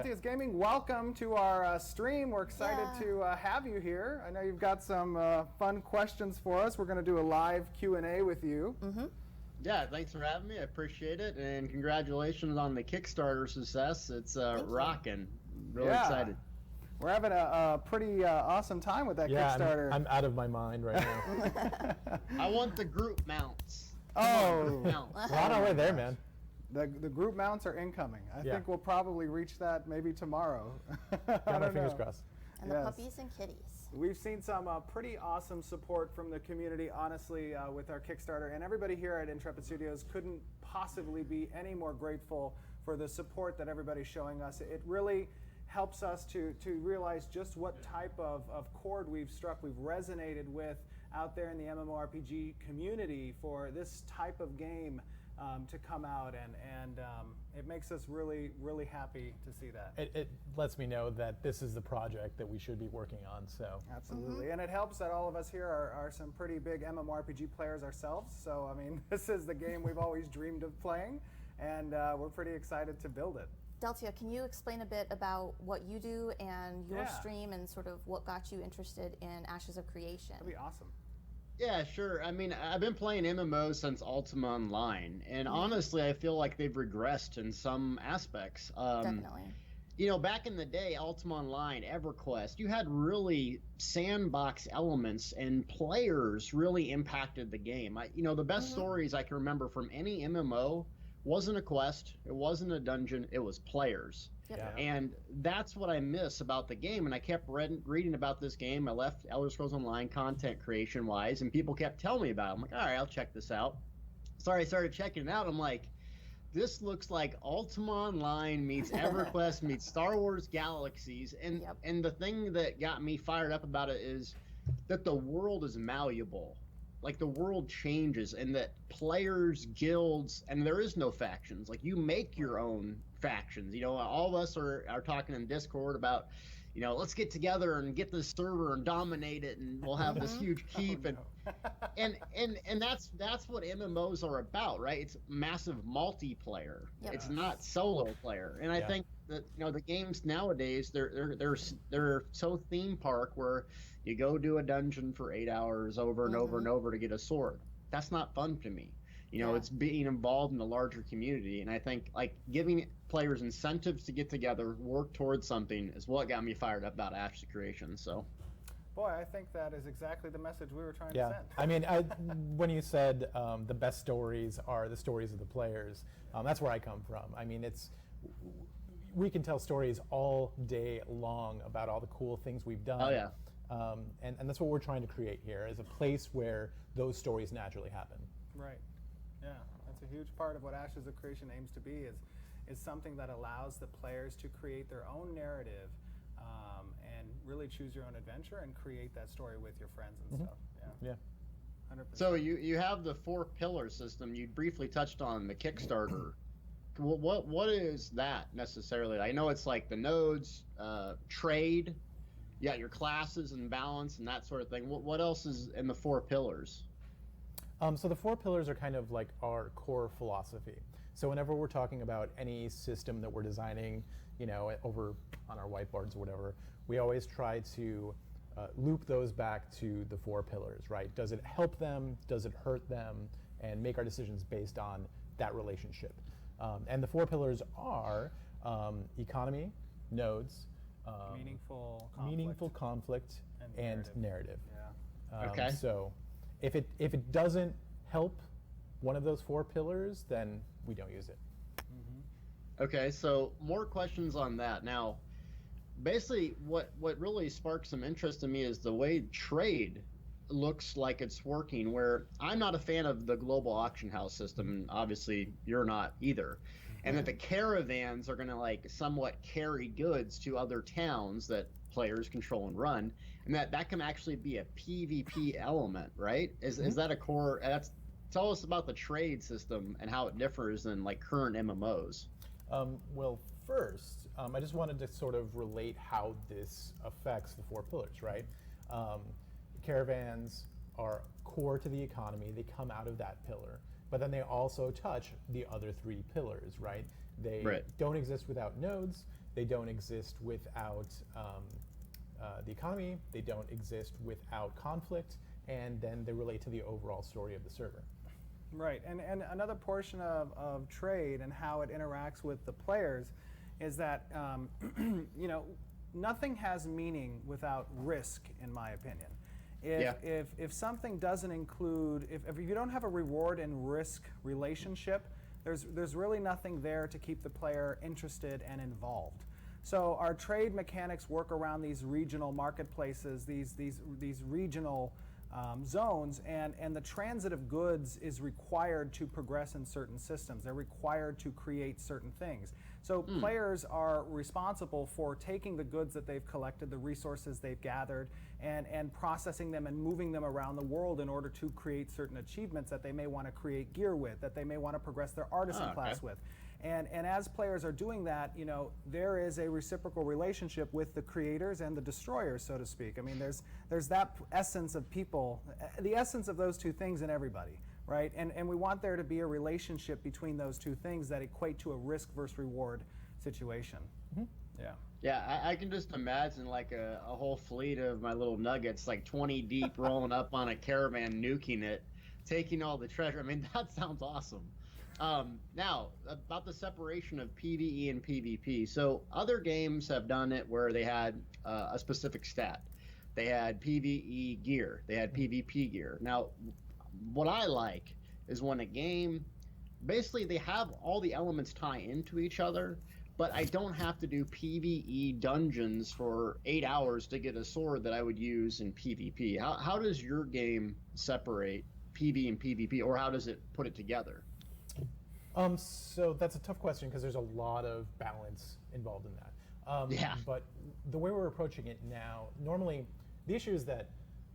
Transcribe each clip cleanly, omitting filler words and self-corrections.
Altius Gaming, welcome to our stream. We're excited to have you here. I know you've got some fun questions for us. We're going to do a live Q&A with you. Yeah, thanks for having me. I appreciate it, and congratulations on the Kickstarter success. It's rocking. Really excited. We're having a pretty awesome time with that Kickstarter. I'm out of my mind right now. I want the group mounts. Mounts. We're on our way there, man. The group mounts are incoming. I think we'll probably reach that maybe tomorrow. Got my fingers crossed. And the puppies and kitties. We've seen some pretty awesome support from the community, honestly, with our Kickstarter. And everybody here at Intrepid Studios couldn't possibly be any more grateful for the support that everybody's showing us. It really helps us to realize just what type of chord we've struck, we've resonated with out there in the MMORPG community for this type of game to come out, and it makes us really, really happy to see that. It lets me know that this is the project that we should be working on. So absolutely, and it helps that all of us here are some pretty big MMORPG players ourselves. So I mean, this is the game we've always dreamed of playing, and we're pretty excited to build it. Deltia, can you explain a bit about what you do and your stream and sort of what got you interested in Ashes of Creation? That'd be awesome. Yeah, sure. I mean, I've been playing MMOs since Ultima Online, and honestly, I feel like they've regressed in some aspects. Definitely. You know, back in the day, Ultima Online, EverQuest, you had really sandbox elements, and players really impacted the game. The best stories I can remember from any MMO wasn't a quest, it wasn't a dungeon, it was players. Yep. And that's what I miss about the game. And I kept reading about this game. I left Elder Scrolls Online content creation wise, and people kept telling me about it. I'm like, all right, I'll check this out. So I started checking it out. I'm like, this looks like Ultima Online meets EverQuest meets Star Wars Galaxies. And the thing that got me fired up about it is that the world is malleable. Like, the world changes, and that players, guilds, and there is no factions. Like, you make your own factions. You know, all of us are talking in Discord about, you know, let's get together and get this server and dominate it, and we'll have this huge keep. And that's what MMOs are about, right? It's massive multiplayer. Yep. It's not solo player. And I think that, you know, the games nowadays, they're so theme park where you go do a dungeon for 8 hours over and over and over to get a sword. That's not fun to me. You know, it's being involved in a larger community. And I think, like, giving players incentives to get together, work towards something is what got me fired up about Ashes of Creation. So, boy, I think that is exactly the message we were trying to send. I mean, when you said the best stories are the stories of the players, that's where I come from. I mean, we can tell stories all day long about all the cool things we've done. Oh, yeah. And that's what we're trying to create here, is a place where those stories naturally happen. Right. Yeah, that's a huge part of what Ashes of Creation aims to be, is something that allows the players to create their own narrative and really choose your own adventure and create that story with your friends and stuff. Yeah. 100%. So you have the 4 pillar system. You briefly touched on the Kickstarter. What is that necessarily? I know it's like the nodes, trade, your classes and balance and that sort of thing. What else is in the 4 pillars? So the 4 pillars are kind of like our core philosophy. So whenever we're talking about any system that we're designing, you know, over on our whiteboards or whatever, we always try to loop those back to the 4 pillars, right? Does it help them? Does it hurt them? And make our decisions based on that relationship. And the 4 pillars are economy, nodes, meaningful conflict, and narrative. Yeah. Okay. So if it doesn't help one of those 4 pillars, then we don't use it. Okay, so more questions on that. Now, basically, what really sparked some interest in me is the way trade looks like it's working, where I'm not a fan of the global auction house system, and obviously you're not either. And that the caravans are going to, like, somewhat carry goods to other towns that players control and run, and that can actually be a PvP element, right? Is that a core? Tell us about the trade system and how it differs than, like, current MMOs. Well, first, I just wanted to sort of relate how this affects the 4 pillars, right? Caravans are core to the economy. They come out of that pillar. But then they also touch the other 3 pillars, right? They don't exist without nodes, They don't exist without the economy. They don't exist without conflict, and then they relate to the overall story of the server. Right, and another portion of trade and how it interacts with the players is that, you know, nothing has meaning without risk, in my opinion. If something doesn't include, if you don't have a reward and risk relationship, there's really nothing there to keep the player interested and involved. So our trade mechanics work around these regional marketplaces, these regional zones, and the transit of goods is required to progress in certain systems. They're required to create certain things. So players are responsible for taking the goods that they've collected, the resources they've gathered, and processing them and moving them around the world in order to create certain achievements that they may want to create gear with, that they may want to progress their artisan class with. And as players are doing that, you know, there is a reciprocal relationship with the creators and the destroyers, so to speak. I mean, there's that essence of people, the essence of those two things in everybody, right? And we want there to be a relationship between those two things that equate to a risk versus reward situation. Yeah. Yeah, I can just imagine like a whole fleet of my little nuggets, like 20 deep, rolling up on a caravan, nuking it, taking all the treasure. I mean, that sounds awesome. Now, about the separation of PvE and PvP. So other games have done it where they had a specific stat. They had PvE gear. They had PvP gear. Now, what I like is when a game, basically they have all the elements tie into each other, but I don't have to do PvE dungeons for 8 hours to get a sword that I would use in PvP. How does your game separate PvE and PvP, or how does it put it together? So that's a tough question because there's a lot of balance involved in that. But the way we're approaching it now, normally the issue is that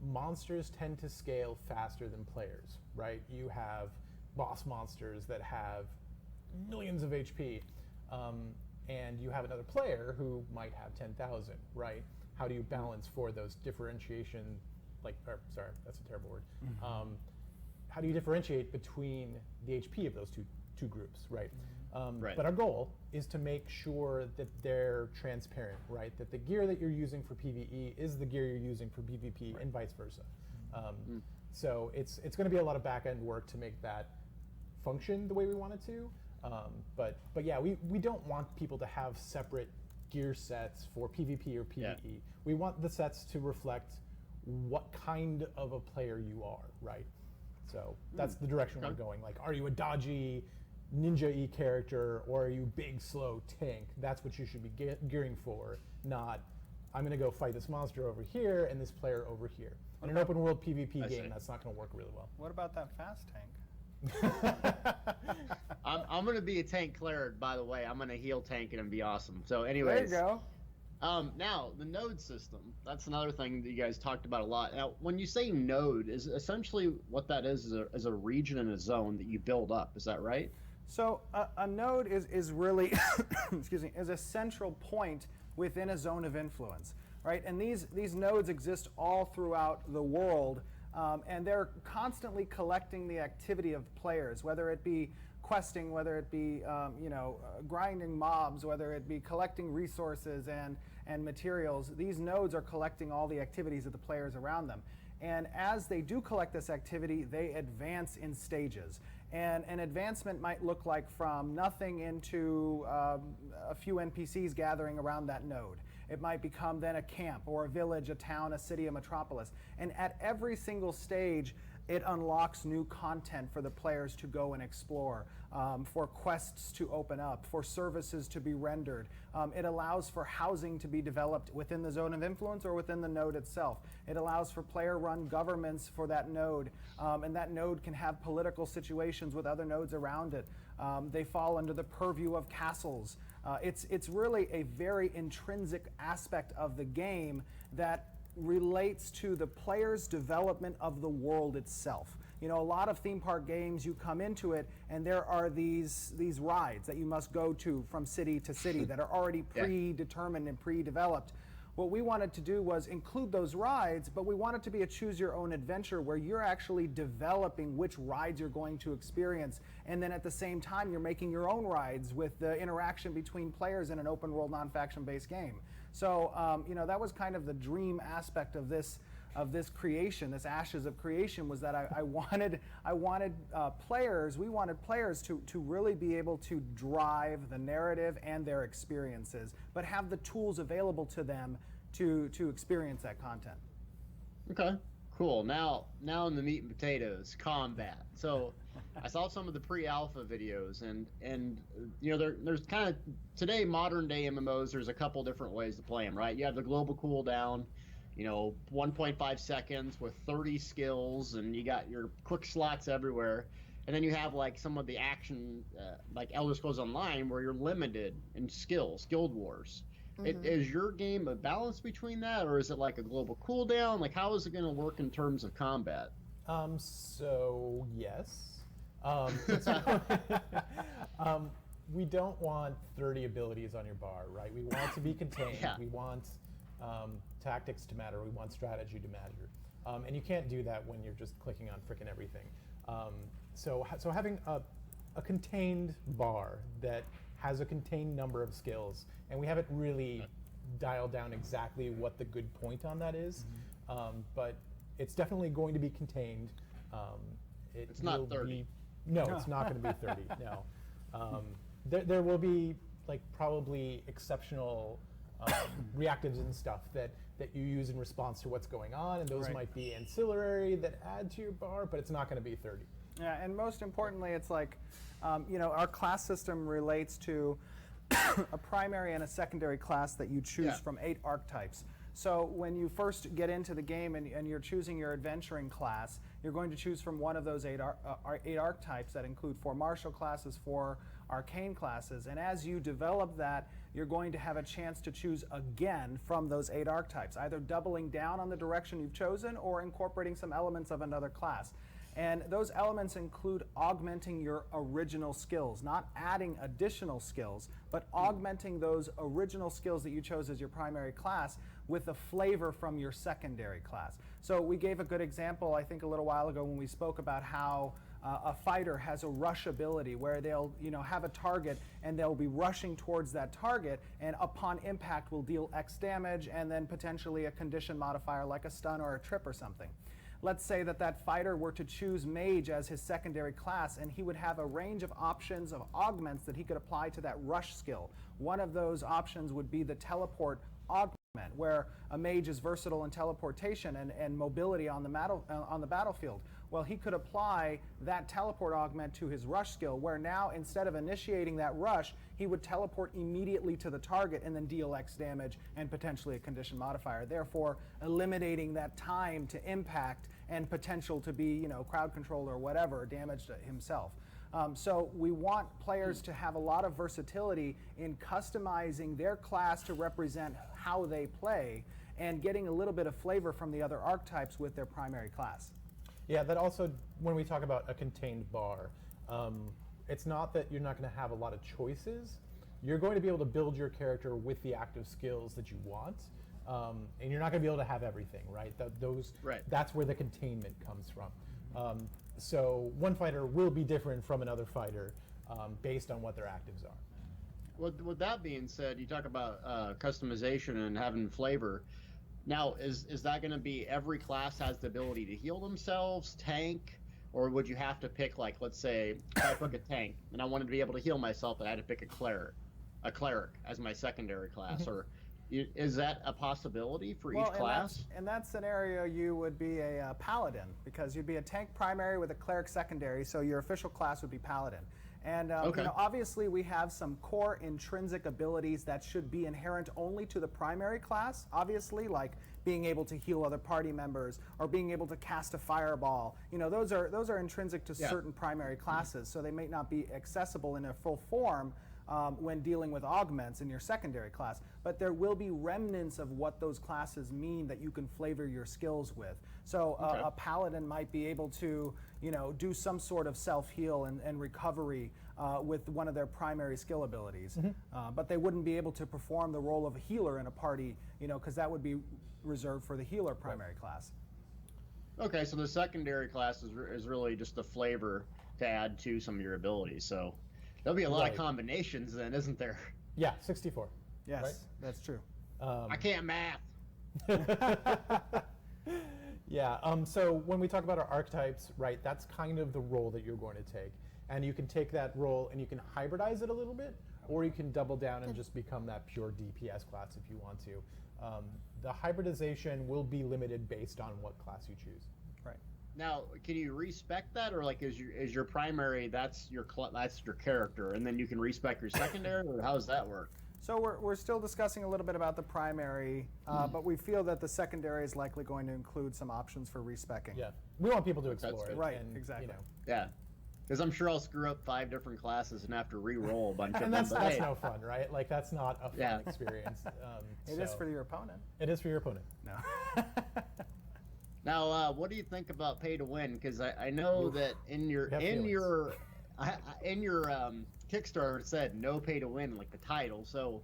monsters tend to scale faster than players, right? You have boss monsters that have millions of HP, and you have another player who might have 10,000, right? How do you balance for those differentiation, sorry, that's a terrible word. How do you differentiate between the HP of those two groups, right? But our goal is to make sure that they're transparent, right? That the gear that you're using for PvE is the gear you're using for PvP, and vice versa. So it's going to be a lot of back-end work to make that function the way we want it to. But yeah, we don't want people to have separate gear sets for PvP or PvE. Yeah. We want the sets to reflect what kind of a player you are, right? So that's the direction we're going. Like, are you a dodgy ninja-y character, or are you big, slow tank? That's what you should be gearing for, not I'm going to go fight this monster over here and this player over here. In an open world PvP game, that's not going to work really well. What about that fast tank? I'm going to be a tank cleric, by the way. I'm going to heal tank it and be awesome. So anyways. There you go. Now, the node system, that's another thing that you guys talked about a lot. Now, when you say node, is essentially what that is a region and a zone that you build up. Is that right? So a node is really, excuse me, is a central point within a zone of influence, right? And these nodes exist all throughout the world, and they're constantly collecting the activity of players, whether it be questing, whether it be grinding mobs, whether it be collecting resources and materials. These nodes are collecting all the activities of the players around them. And as they do collect this activity, they advance in stages. And an advancement might look like from nothing into a few NPCs gathering around that node. It might become then a camp or a village, a town, a city, a metropolis. And at every single stage, it unlocks new content for the players to go and explore, for quests to open up, for services to be rendered. It allows for housing to be developed within the zone of influence or within the node itself. It allows for player-run governments for that node, and that node can have political situations with other nodes around it. They fall under the purview of castles. It's really a very intrinsic aspect of the game that relates to the player's development of the world itself. You know, a lot of theme park games, you come into it and there are these rides that you must go to from city to city that are already predetermined and pre-developed. what we wanted to do was include those rides, but we want it to be a choose your own adventure where you're actually developing which rides you're going to experience, and then at the same time you're making your own rides with the interaction between players in an open world non-faction based game. So that was kind of the dream aspect of this creation, this Ashes of Creation, was that we wanted players to really be able to drive the narrative and their experiences, but have the tools available to them to experience that content. Okay, cool. Now in the meat and potatoes, combat. So I saw some of the pre-alpha videos, and there's kind of, today, modern day MMOs, there's a couple different ways to play them, right? You have the global cooldown, 1.5 seconds with 30 skills, and you got your quick slots everywhere. And then you have like some of the action, like Elder Scrolls Online, where you're limited in skills, Guild Wars. Is your game a balance between that, or is it like a global cooldown? Like, how is it going to work in terms of combat? So yes. We don't want 30 abilities on your bar, right? We want it to be contained. Yeah. We want tactics to matter. We want strategy to matter. And you can't do that when you're just clicking on frickin' everything. So having a contained bar that has a contained number of skills, and we haven't really dialed down exactly what the good point on that is, but it's definitely going to be contained. It's not 30. No, it's not going to be 30, no. There will be like probably exceptional reactives and stuff that you use in response to what's going on, and those might be ancillary that add to your bar, but it's not going to be 30. Yeah, and most importantly, it's like, our class system relates to a primary and a secondary class that you choose from 8 archetypes. So when you first get into the game and you're choosing your adventuring class, you're going to choose from one of those 8 archetypes that include 4 martial classes, 4 arcane classes. And as you develop that, you're going to have a chance to choose again from those 8 archetypes, either doubling down on the direction you've chosen or incorporating some elements of another class. And those elements include augmenting your original skills, not adding additional skills, but augmenting those original skills that you chose as your primary class with a flavor from your secondary class. So we gave a good example, I think, a little while ago when we spoke about how a fighter has a rush ability where they'll have a target and they'll be rushing towards that target, and upon impact will deal X damage and then potentially a condition modifier like a stun or a trip or something. Let's say that fighter were to choose mage as his secondary class, and he would have a range of options of augments that he could apply to that rush skill. One of those options would be the teleport augment, where a mage is versatile in teleportation and mobility on the battlefield. Well, he could apply that teleport augment to his rush skill, where now instead of initiating that rush, he would teleport immediately to the target and then deal X damage and potentially a condition modifier, therefore eliminating that time to impact and potential to be, crowd control or whatever, damage to himself. So we want players to have a lot of versatility in customizing their class to represent how they play and getting a little bit of flavor from the other archetypes with their primary class. Yeah, that also, when we talk about a contained bar, it's not that you're not going to have a lot of choices. You're going to be able to build your character with the active skills that you want, and you're not going to be able to have everything, right? That's where the containment comes from. So one fighter will be different from another fighter based on what their actives are. Well, with that being said, you talk about customization and having flavor. Now, is that going to be every class has the ability to heal themselves, tank, or would you have to pick, like, let's say, if I pick a tank and I wanted to be able to heal myself, and I had to pick a cleric as my secondary class, or is that a possibility for each class? In that scenario, you would be a paladin, because you'd be a tank primary with a cleric secondary, so your official class would be paladin. And obviously we have some core intrinsic abilities that should be inherent only to the primary class, obviously, like being able to heal other party members or being able to cast a fireball. Those are intrinsic to certain primary classes, so they may not be accessible in a full form when dealing with augments in your secondary class, but there will be remnants of what those classes mean that you can flavor your skills with. So a paladin might be able to do some sort of self-heal and recovery with one of their primary skill abilities, but they wouldn't be able to perform the role of a healer in a party because that would be reserved for the healer primary class. Okay, so the secondary class is really just the flavor to add to some of your abilities. So there'll be a lot of combinations then, isn't there? Yeah, 64. Yes, right? that's true. I can't math. Yeah, so when we talk about our archetypes, right, that's kind of the role that you're going to take. And you can take that role and you can hybridize it a little bit, or you can double down and just become that pure DPS class if you want to. The hybridization will be limited based on what class you choose. Right. Now, can you respec that, or like is your primary that's your character, and then you can respec your secondary, or how does that work? So we're still discussing a little bit about the primary, but we feel that the secondary is likely going to include some options for respecing. Yeah, we want people to explore it. Right, and, exactly. Yeah, because I'm sure I'll screw up 5 different classes and have to re-roll a bunch of and them. that's no fun, right? Like that's not a fun experience. It is for your opponent. It is for your opponent. No. Now, what do you think about pay to win? Because I know that in your Kickstarter it said no pay to win, like the title. So,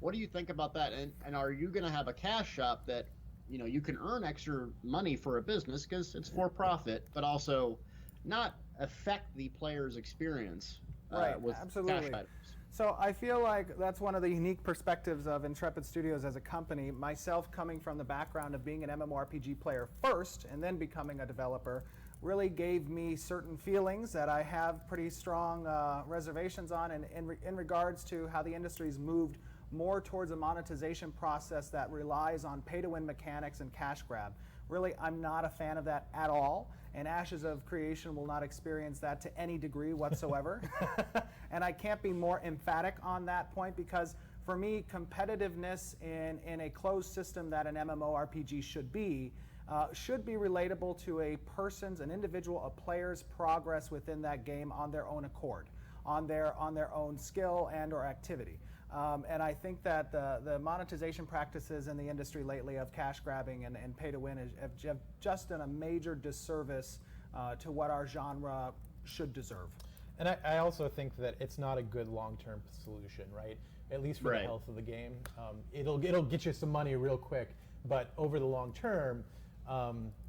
what do you think about that? And are you going to have a cash shop that you can earn extra money for a business because it's for profit, but also not affect the player's experience Right, with absolutely. cash items? So I feel like that's one of the unique perspectives of Intrepid Studios as a company. Myself coming from the background of being an MMORPG player first and then becoming a developer really gave me certain feelings that I have pretty strong reservations on in regards to how the industry's moved more towards a monetization process that relies on pay-to-win mechanics and cash grab. Really, I'm not a fan of that at all, and Ashes of Creation will not experience that to any degree whatsoever. And I can't be more emphatic on that point because for me, competitiveness in a closed system that an MMORPG should be relatable to an individual, a player's progress within that game on their own accord, on their own skill and or activity. And I think that the monetization practices in the industry lately of cash grabbing and pay to win have just done a major disservice to what our genre should deserve. And I also think that it's not a good long-term solution, right? At least for the health of the game. It'll get you some money real quick, but over the long term,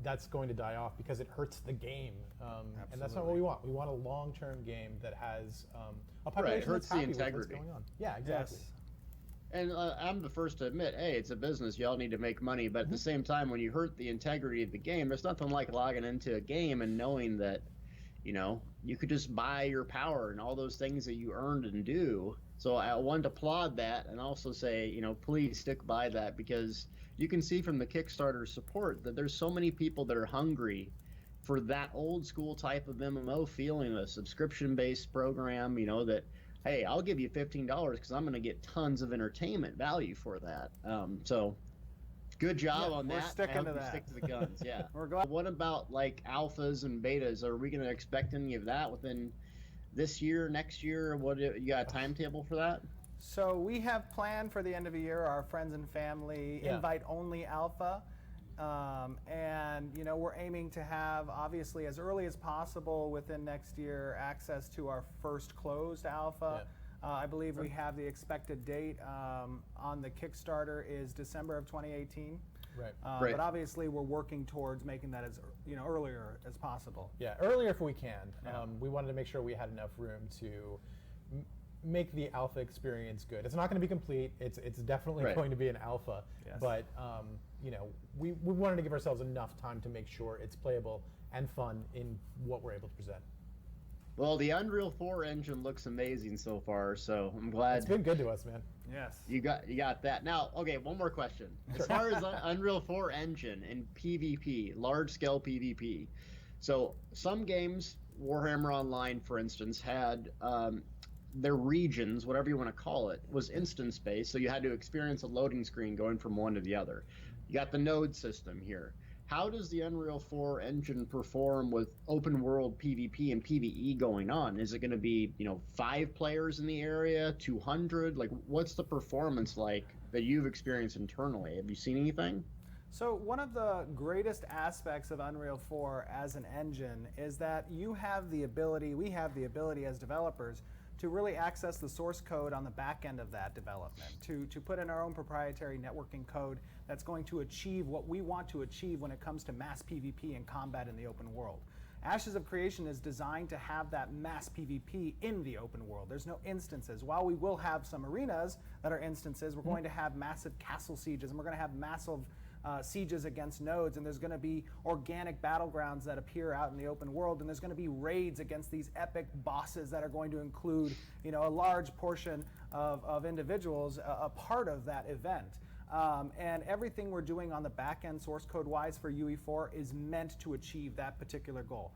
that's going to die off because it hurts the game. And that's not what we want. We want a long-term game that has a population that's happy with what's going on. Yeah, exactly. Yes. And I'm the first to admit, hey, it's a business. Y'all need to make money. But at the same time, when you hurt the integrity of the game, there's nothing like logging into a game and knowing that, you could just buy your power and all those things that you earned and do. So I wanted to applaud that and also say, please stick by that because you can see from the Kickstarter support that there's so many people that are hungry for that old school type of MMO feeling, a subscription-based program, that, hey, I'll give you $15 because I'm going to get tons of entertainment value for that. So good job on that. We're sticking to that. Stick to the guns, yeah. We're glad. What about like alphas and betas? Are we going to expect any of that within this year, next year? What you got a timetable for that? So we have planned for the end of the year our friends and family invite-only alpha. And we're aiming to have, obviously, as early as possible within next year, access to our first closed alpha. Yeah. I believe we have the expected date on the Kickstarter is December of 2018. Right. But obviously, we're working towards making that as earlier as possible. Yeah, earlier if we can. Yeah. We wanted to make sure we had enough room to make the alpha experience good. It's not going to be complete. It's definitely going to be an alpha. Yes. But we wanted to give ourselves enough time to make sure it's playable and fun in what we're able to present. Well, the Unreal 4 engine looks amazing so far, so I'm glad. It's been good to us, man. Yes. You got that. Now, okay, one more question. As far as Unreal 4 engine and PvP, large-scale PvP, so some games, Warhammer Online, for instance, had their regions, whatever you want to call it, was instance-based, so you had to experience a loading screen going from one to the other. You got the node system here. How does the Unreal 4 engine perform with open world PvP and PvE going on? Is it going to be, 5 players in the area, 200? Like, what's the performance like that you've experienced internally? Have you seen anything? So one of the greatest aspects of Unreal 4 as an engine is that we have the ability as developers to to really access the source code on the back end of that development, to put in our own proprietary networking code that's going to achieve what we want to achieve when it comes to mass PvP and combat in the open world. Ashes of Creation is designed to have that mass PvP in the open world. There's no instances. While we will have some arenas that are instances, we're going to have massive castle sieges, and we're going to have massive sieges against nodes, and there's going to be organic battlegrounds that appear out in the open world, and there's going to be raids against these epic bosses that are going to include, you know, a large portion of individuals a part of that event. And everything we're doing on the back end source code wise for UE4 is meant to achieve that particular goal.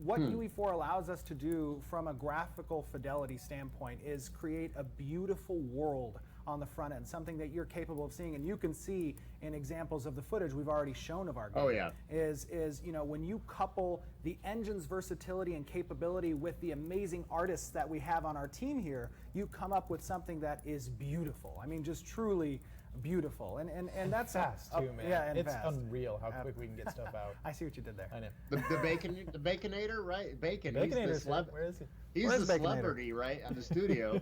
What UE4 allows us to do from a graphical fidelity standpoint is create a beautiful world on the front end, something that you're capable of seeing, and you can see in examples of the footage we've already shown of our game. Oh, yeah. Is you know, when you couple the engine's versatility and capability with the amazing artists that we have on our team here, you come up with something that is beautiful. I mean, just truly beautiful, and that's fast too, man. Yeah, and it's fast. unreal how quick we can get stuff out. I see what you did there. I know. The Baconator, right? Bacon. Baconator's here. Where is he? He's Where's the Baconator? celebrity, right, at the studio.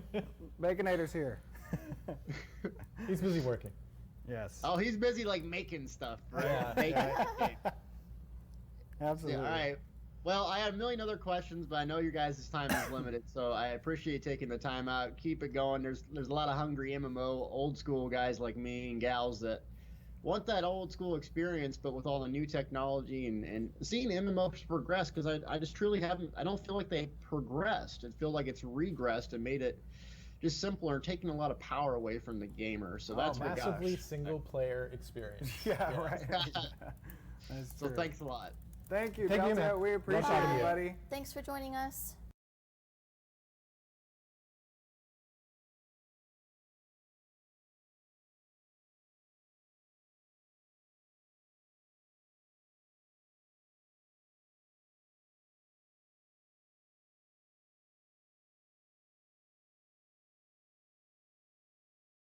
Baconator's here. He's busy working. Yes. Oh, he's busy like making stuff, right? Yeah. Bacon. Absolutely. Yeah, all right. Well, I have a million other questions, but I know your guys' time is limited, so I appreciate taking the time out. Keep it going. There's a lot of hungry MMO old school guys like me and gals that want that old school experience, but with all the new technology and seeing MMOs progress, because I just truly haven't. I don't feel like they progressed. I feel like it's regressed and made it just simpler and taking a lot of power away from the gamer. So that's what got massively single player experience. Yeah, right. That's So true. thanks a lot. Thank you, Thank you, Delta. man. We Love appreciate talking to it, you. buddy. Thanks for joining us.